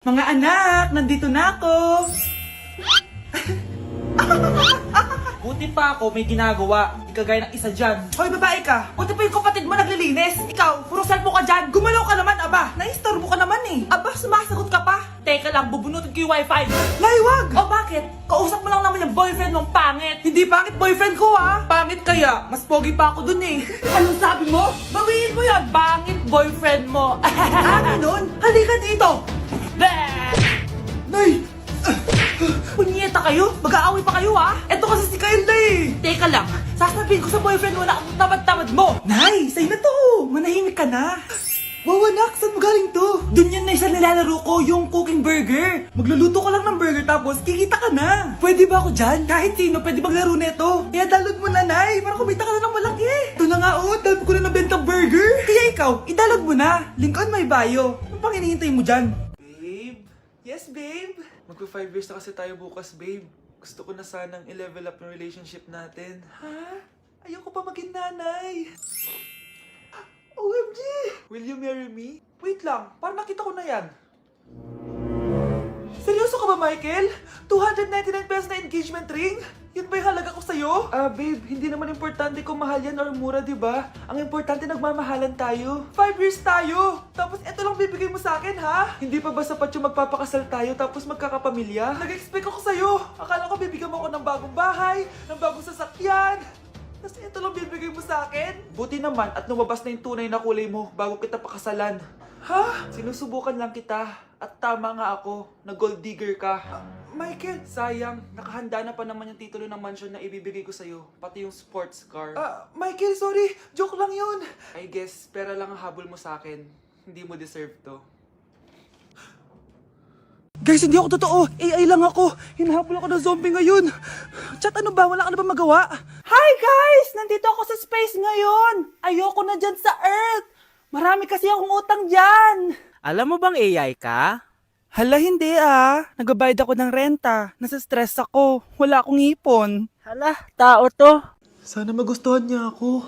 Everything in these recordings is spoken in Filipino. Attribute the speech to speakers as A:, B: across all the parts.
A: Mga anak, nandito na ako.
B: Buti pa ako may ginagawa. Di kagaya ng isa dyan.
A: Hoy, babae ka. Buti pa yung kapatid mo naglilinis. Ikaw, puro cellphone ka dyan. Gumalaw ka naman, aba. Naistorbo ka naman eh. Aba, sumasagot ka pa.
B: Teka lang, bubunutin ko yung wifi.
A: Laywag!
B: O bakit? Kausap mo lang naman yung boyfriend mong pangit.
A: Hindi pangit boyfriend ko ah.
B: Pangit kaya? Mas pogi pa ako dun eh.
A: Anong sabi mo?
B: Bawiin mo yan. Pangit boyfriend mo.
A: Ganun? Halika dito.
B: Bleh!
A: Nay!
B: Punyeta kayo? Mag-aaway pa kayo ha?
A: Eto kasi si Kyle na eh.
B: Teka lang, sasabihin ko sa boyfriend mo na ang tamad-tamad mo.
A: Nay, sa'yo na to. Manahimik ka na. Wow, anak, saan mo galing to?
B: Dun yun na isa nilalaro ko, yung cooking burger.
A: Magluluto ka lang ng burger tapos kikita ka na. Pwede ba ako dyan? Kahit sino pwede maglaro nito. Kaya download mo na, Nay, para kumita ka na ng malaki. Ito na nga oh, dami ko na nabenta burger. Kaya ikaw, i-download mo na. Link on my bio. Ano pang hinihintay mo dyan?
C: Babe? Yes, babe? Magpa 5 years na kasi tayo bukas, babe. Gusto ko na sanang i-level up yung relationship natin.
A: Ha? Ayoko pa maging nanay. OMG!
C: Will you marry me?
A: Wait lang, parang nakita ko na yan. Seryoso ka ba, Michael? 299 pesos na engagement ring? Yun ba yung halaga ko sa'yo?
C: Babe, hindi naman importante kung mahal yan or mura, di ba? Ang importante, nagmamahalan tayo.
A: 5 years tayo! Tapos eto lang bibigay mo sa akin, ha?
C: Hindi pa ba sapat yung magpapakasal tayo tapos magkakapamilya?
A: Nag-expect ako sa'yo! Akala ko bibigyan mo ako ng bagong bahay, ng bagong sasakyan. Tapos eto lang bibigay mo sa akin?
C: Buti naman at lumabas na yung tunay na kulay mo bago kita pakasalan.
A: Ha?
C: Sinusubukan lang kita at tama nga ako na gold digger ka.
A: Michael!
C: Sayang, nakahanda na pa naman yung titulo ng mansion na ibibigay ko sa'yo, pati yung sports car.
A: Michael, sorry! Joke lang yun!
C: I guess, pera lang ang habol mo sa akin. Hindi mo deserve to.
A: Guys, hindi ako totoo. AI lang ako. Hinahabol ako ng zombie ngayon. Chat, ano ba? Wala ka na ba magawa? Hi guys! Nandito ako sa space ngayon. Ayoko na dyan sa Earth. Marami kasi akong utang dyan.
D: Alam mo bang AI ka?
A: Hala, hindi ah. Nagbabayad ako ng renta. Nasa stress ako. Wala akong ipon.
D: Hala, tao to.
C: Sana magustuhan niya ako.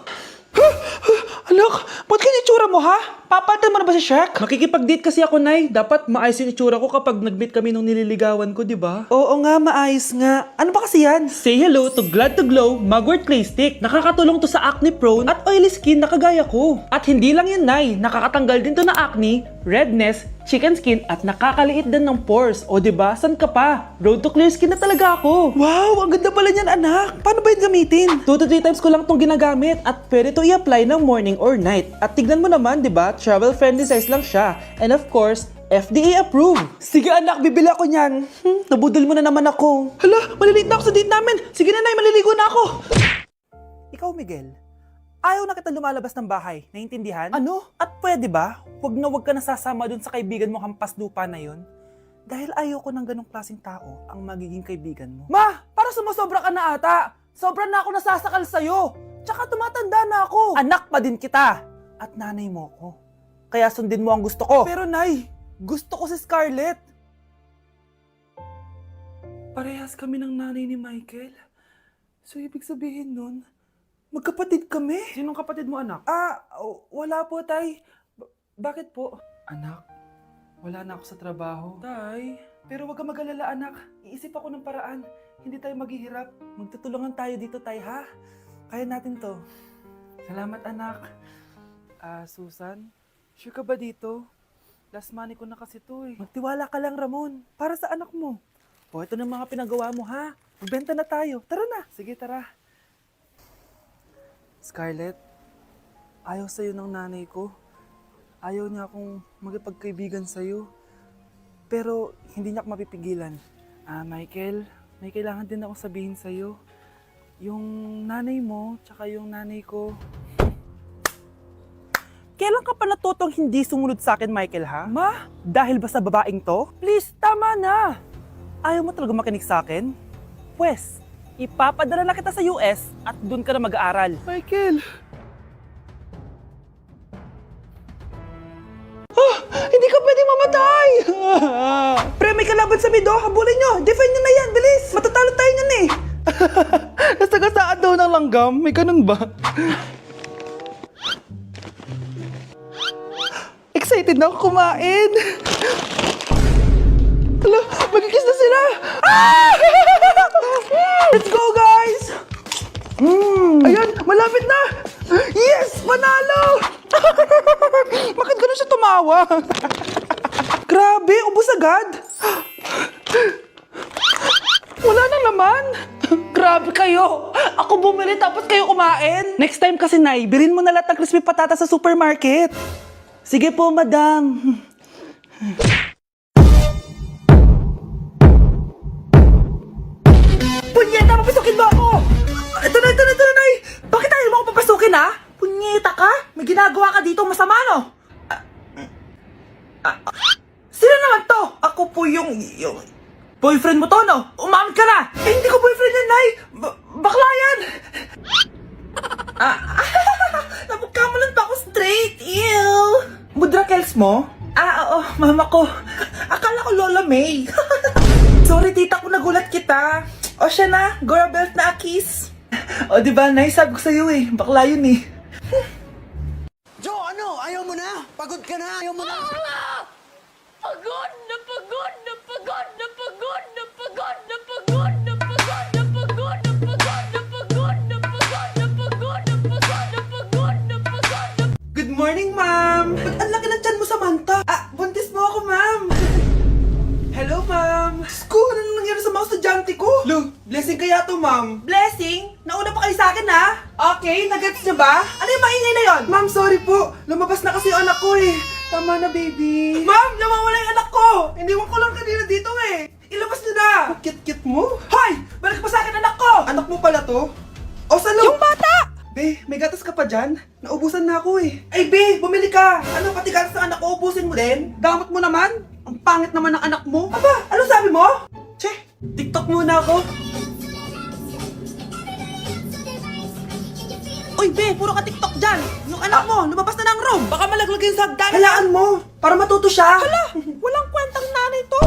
A: Anak, ba't ganyan itsura mo ha? Papalitan mo na ba si Shrek?
C: Makikipag-date kasi ako, Nay. Dapat maayos yung itsura ko kapag nag-meet kami nung nililigawan ko, di ba?
A: Oo nga, maayos nga. Ano ba kasi yan?
C: Say hello to Glad to Glow Mugwort Clay Stick. Nakakatulong to sa acne prone at oily skin na kagaya ko. At hindi lang yun, Nay. Nakakatanggal din to na acne, redness, chicken skin at nakakaliit din ng pores. O di ba? San ka pa? Road to clear skin na talaga ako.
A: Wow, ang ganda pala niyan anak. Paano ba yun gamitin?
C: 2 to 3 times ko lang tong ginagamit at pwede to i-apply ng morning or night. At tignan mo naman, di ba? Travel friendly size lang siya. And of course, FDA approved.
A: Sige anak, bibili ako niyan. Nabudol mo na naman ako. Hala, malilate na ako sa date namin. Sige na, Nay, maliligo na ako. Ikaw, Miguel, ayaw na kita lumalabas ng bahay. Naintindihan? Ano? At pwede ba? Huwag ka nasasama dun sa kaibigan mo hampas lupa na yon. Dahil ayaw ko ng ganong klaseng tao ang magiging kaibigan mo. Ma! Para sumusobra ka na ata. Sobra na ako nasasakal sa'yo. Tsaka tumatanda na ako. Anak pa din kita. At nanay mo ko. Kaya sundin mo ang gusto ko. Pero Nay, gusto ko si Scarlett. Parehas kami ng nanay ni Michael. So ibig sabihin nun, magkapatid kami? Sinong kapatid mo, anak? Wala po, Tay. Bakit po?
C: Anak, wala na ako sa trabaho.
A: Tay, pero wag ka mag-alala, anak. Iisip ako ng paraan. Hindi tayo maghihirap. Magtutulungan tayo dito, Tay, ha? Kaya natin to. Salamat, anak. Susan, sure ka ba dito? Last money ko na kasi to eh. Magtiwala ka lang, Ramon. Para sa anak mo. O, ito na mga pinagawa mo, ha? Magbenta na tayo. Tara na. Sige, tara. Scarlett, ayaw sa'yo ng nanay ko. Ayaw niya akong magipagkaibigan sa'yo. Pero hindi niya ako mapipigilan. Michael, may kailangan din akong sabihin sa'yo. Yung nanay mo, tsaka yung nanay ko. Kailan ka pa natutong hindi sumunod sa akin, Michael, ha? Ma, dahil ba sa babaeng to? Please, tama na! Ayaw mo talaga makinig sa akin? Pwes, ipapadala na kita sa US at doon ka na mag-aaral. Michael! Hindi ka pwedeng mamatay! Pre, may kalaban sa mido. Habulin nyo! Defend nyo na yan! Bilis! Matatalo tayo nyan eh! Nasagasaan daw ng langgam? May ganun ba? Excited na ako kumain! Magkikis na sila! Ah! Let's go, guys! Ayan, malapit na! Yes! Panalo! Bakit ganun siya tumawa? Grabe, ubos agad! Wala na naman!
C: Grabe kayo! Ako bumili tapos kayo kumain! Next time kasi, Nay, bilhin mo na lahat ng crispy patata sa supermarket. Sige po, madam.
A: Punyeta, papasukin mo ako! Ito na, Nay! Bakit ayaw mo ako papasukin, ha? Punyeta ka? May ginagawa ka dito masama, no? Sino naman to? Ako po yung boyfriend mo to, no? Umamin ka na! Eh, hindi ko boyfriend yan, Nay! Bakla yan! Napagkamalan pa ako straight! Ew! Mudra Kels mo? Oo, mama ko. Akala ko Lola May. Sorry, tita, kung nagulat kita. O siya na, Gora Belt na Akis. O diba, Nay, sabi ko sa'yo eh. Bakla yun eh.
E: Jo, ano? Ayaw mo na? Pagod ka na? Ayaw mo na?
F: Pagod na pagod na pagod na pagod na pagod na pagod na pagod na pagod na pagod na pagod na pagod na pagod na pagod na pagod na pagod na.
A: Good morning, ma'am. Ba't ang laki ng tiyan mo, Samantha? Buntis mo ako, ma'am. Hello, ma'am. Sko, ano nang nangyari sa mga estudyante ko? Lo, blessing kaya to, ma'am. Blessing? Nauna pa kayo sa akin, ha? Okay, nagets niyo ba? Ano yung maingay na yon? Ma'am, sorry po. Lumabas na kasi yung anak ko eh. Tama na, baby. Ma'am, nawawala yung anak ko. Iniwan ko lang kanina dito eh. Ilabas niyo na. Kit-kit mo? Hoy! Balik pa sa akin anak ko! Anak mo pala to? O, salo? Yung bata! Be, may gatas ka pa dyan? Naubusan na ako eh. Ay, Be, bumili ka. Ano, pati gatas ng anak ko, ubusin mo din? Damot mo naman. Ang pangit naman ng anak mo. Aba, ano sabi mo? Che, TikTok muna ako. Uy, Be, puro ka TikTok dyan. Yung anak mo, lumabas na ng room. Baka malaglag yung sagdan. Halaan mo, para matuto siya. Hala, walang kwentang nanay to.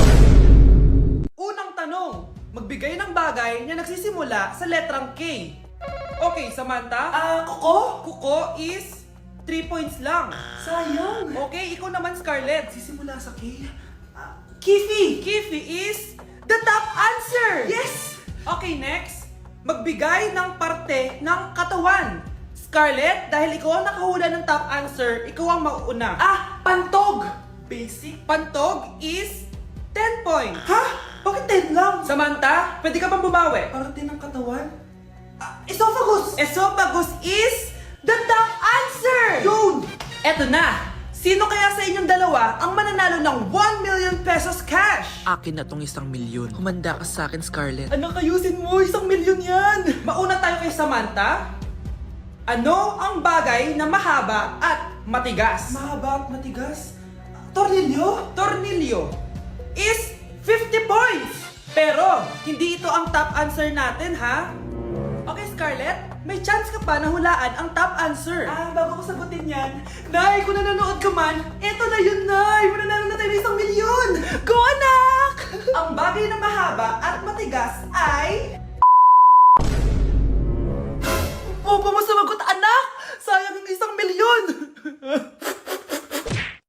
A: Unang tanong, magbigay ng bagay na nagsisimula sa letrang K. Okay, Samantha? Kuko? Kuko is 3 points lang. Sayang. Okay, ikaw naman, Scarlett. Sisimula sa K. Kifi. Kifi is the top answer. Yes. Okay, next. Magbigay ng parte ng katawan. Scarlett, dahil ikaw ang nakahula ng top answer, ikaw ang mauuna. Pantog. Basic. Pantog is 10 points. Ha? Bakit 10 lang? Samantha, pwede ka bang bumawi? Parte ng katawan? Esophagus! Esophagus is the top answer! Yun! Eto na! Sino kaya sa inyong dalawa ang mananalo ng 1 million pesos cash?
G: Akin na tong 1 milyon. Humanda ka sa akin, Scarlett.
A: Anak, ayusin mo! 1 milyon yan! Mauna tayo kay Samantha. Ano ang bagay na mahaba at matigas? Mahaba at matigas? Tornilyo? Tornilyo is 50 points! Pero, hindi ito ang top answer natin, ha? Okay, Scarlett, may chance ka pa na hulaan ang top answer. Bago ko sagutin yan, Nay, kung nanonood ka man, eto na yun, Nay! Mananalo na tayo ng 1 milyon! Go, anak! Ang bagay na mahaba at matigas ay... Opo mo sumagot, anak! Sayang yung 1 milyon!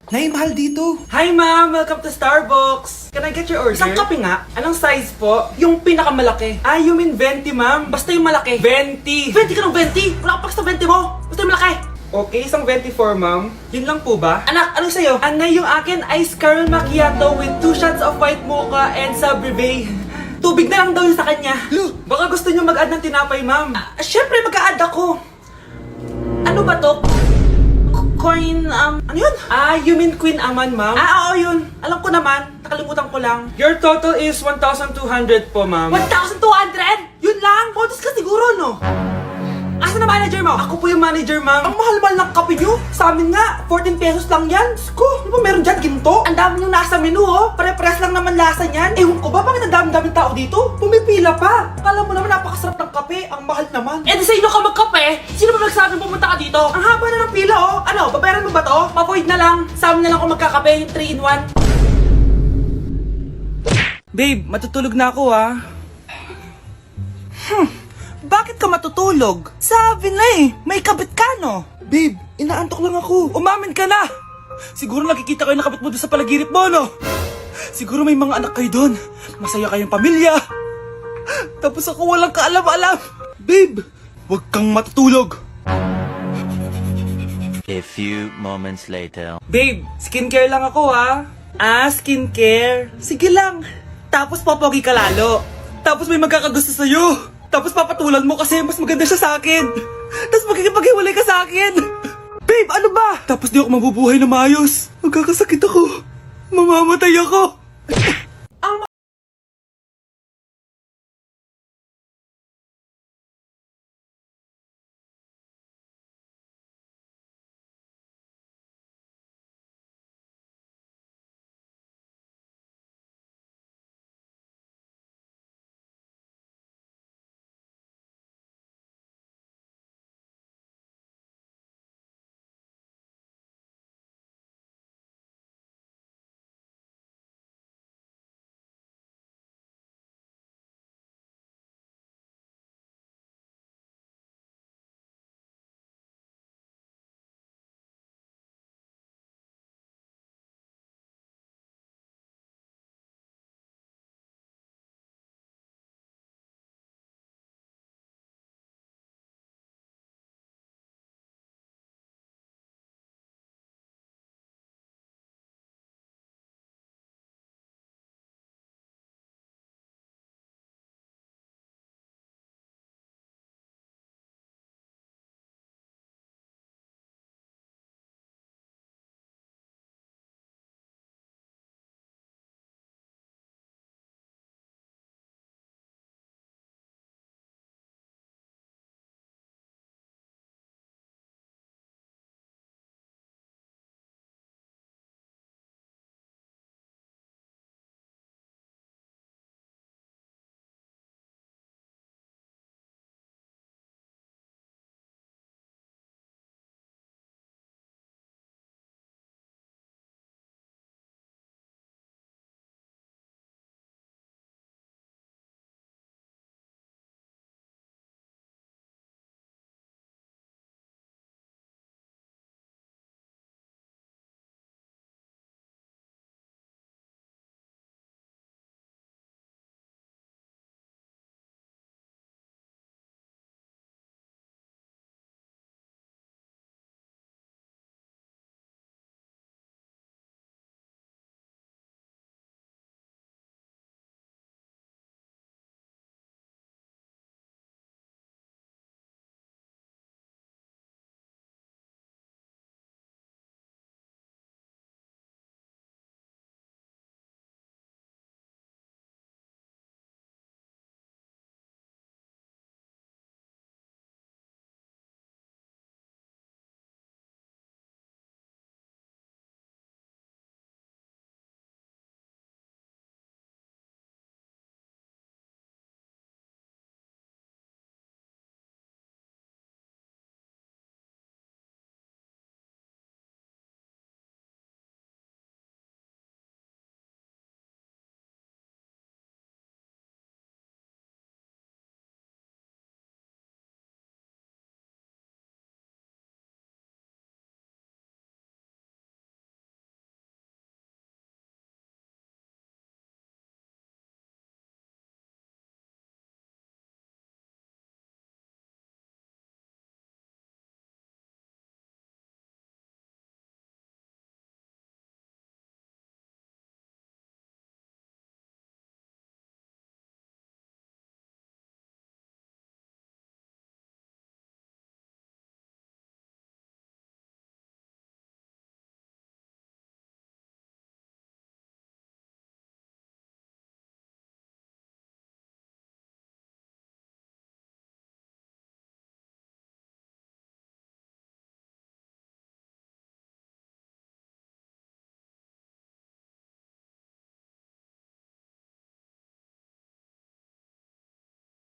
A: Nay, mahal dito. Hi, ma'am! Welcome to Starbucks! Can I get your order? Isang kape nga. Anong size po? Yung pinakamalaki. You mean 20, ma'am? Basta yung malaki. 20! 20 ka ng 20! Wala ka pa sa 20 mo! Basta yung malaki! Okay, isang 24, ma'am. Yun lang po ba? Anak, ano sa'yo? Anay, yung akin ice caramel macchiato with 2 shots of white mocha and Sabrivay. Tubig na lang daw yun sa kanya. Baka gusto nyo mag-add ng tinapay, ma'am. Syempre, mag-a-add ako. Ano ba to? Coin, ano yun? You mean Queen Aman, ma'am? Oo, yun. Alam ko naman. Nakalimutan ko lang. Your total is 1,200 po, ma'am. 1,200? Yun lang? Bonus ka siguro, no? Asa na manager mo? Ako po yung manager, ma'am. Ang mahal-mahal ng kape nyo. Sa amin nga, 14 pesos lang yan. Sko, di ba meron dyan ginto? Ang dami nyo nasa menu, oh. Pare-press lang naman lasa niyan. Ewan ko ba, bakit ang dami-daming tao dito? Pumipila pa. Kala mo naman napakasarap ng kape. Ang mahal naman. Eh, di sa inyo ka magkape? Sino ba nagsabing pumunta ka dito? Ang haba na ng pila, oh. Ano, babayaran mo ba to? Pa-void na lang. Sa amin na lang ako magkakape, 3-in-1. Babe, matutulog na ako, ah. Bakit ka matutulog? Sabi na eh, may kabit ka, no? Babe, inaantok lang ako. Umamin ka na! Siguro nakikita ko yung nakabit mo doon sa palagirip mo, no? Siguro may mga anak kayo doon. Masaya kayong pamilya. Tapos ako walang kaalam-alam. Babe, huwag kang matutulog.
H: A few moments later.
A: Babe, skincare lang ako ha. Ah, skincare. Sige lang. Tapos popogi ka lalo. Tapos may magkakagusto sa'yo. Tapos papatulan mo kasi mas maganda siya sa akin. Tapos magkikipaghiwalay ka sa akin. Babe, ano ba? Tapos di ako mabubuhay na maayos. Magkakasakit ako. Mamamatay ako.